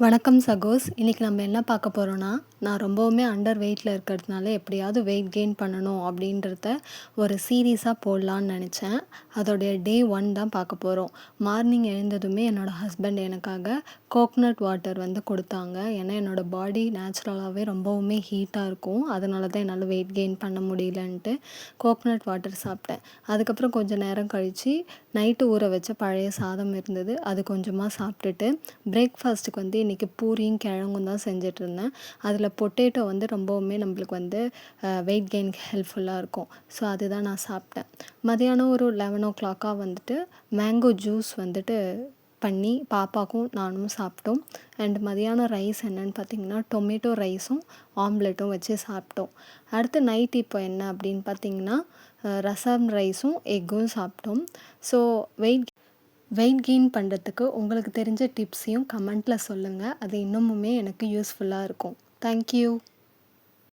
வணக்கம் சகோஸ். இன்னைக்கு நம்ம என்ன பார்க்க போறோம்னா, நான் ரொம்பவுமே அண்டர் வெயிட்ல இருக்கிறதுனால எப்படியாவது வெயிட் கெயின் பண்ணணும் அப்படின்றத ஒரு சீரிஸா போடலான்னு நெனச்சேன். அதோடைய டே 1 தான் பார்க்க போறோம். மார்னிங் எழுந்ததுமே என்னோட ஹஸ்பண்ட் எனக்காக கோக்னட் வாட்டர் வந்து குடுத்தாங்க. ஏன்னா என்னோட பாடி நேச்சுரலாவே ரொம்பவுமே ஹீட்டா இருக்கும். அதனால தான் என்னால வெயிட் கெயின் பண்ண முடியலன்ட்டு கோக்னட் வாட்டர் சாப்பிட்டேன். அதுக்கப்புறம் கொஞ்சம் நேரம் கழிச்சு நைட்டு ஊற வச்ச பழைய சாதம் இருந்தது. அது கொஞ்சமா சாப்பிட்டுட்டு பிரேக்ஃபாஸ்ட்டுக்கு வந்து இன்றைக்கி பூரியும் கிழங்கும் தான் செஞ்சிட்ருந்தேன். அதில் பொட்டேட்டோ வந்து ரொம்பவுமே நம்மளுக்கு வந்து வெயிட் கெயினுக்கு ஹெல்ப்ஃபுல்லாக இருக்கும். ஸோ அதுதான் நான் சாப்பிட்டேன். மதியானம் ஒரு 11:00 வந்துட்டு மேங்கோ ஜூஸ் வந்துட்டு பண்ணி பாப்பாக்கும் நானும் சாப்பிட்டோம். அண்ட் மதியானம் ரைஸ் என்னன்னு பார்த்தீங்கன்னா, டொமேட்டோ ரைஸும் ஆம்லெட்டும் வச்சு சாப்பிட்டோம். அடுத்து நைட் இப்போ என்ன அப்படின்னு பார்த்தீங்கன்னா, ரசம் ரைஸும் எக்கும் சாப்பிட்டோம். ஸோ வெயிட் கெயின் பண்ணுறதுக்கு உங்களுக்கு தெரிஞ்ச டிப்ஸையும் கமெண்ட்டில் சொல்லுங்கள். அது இன்னமுமே எனக்கு யூஸ்ஃபுல்லாக இருக்கும். Thank you.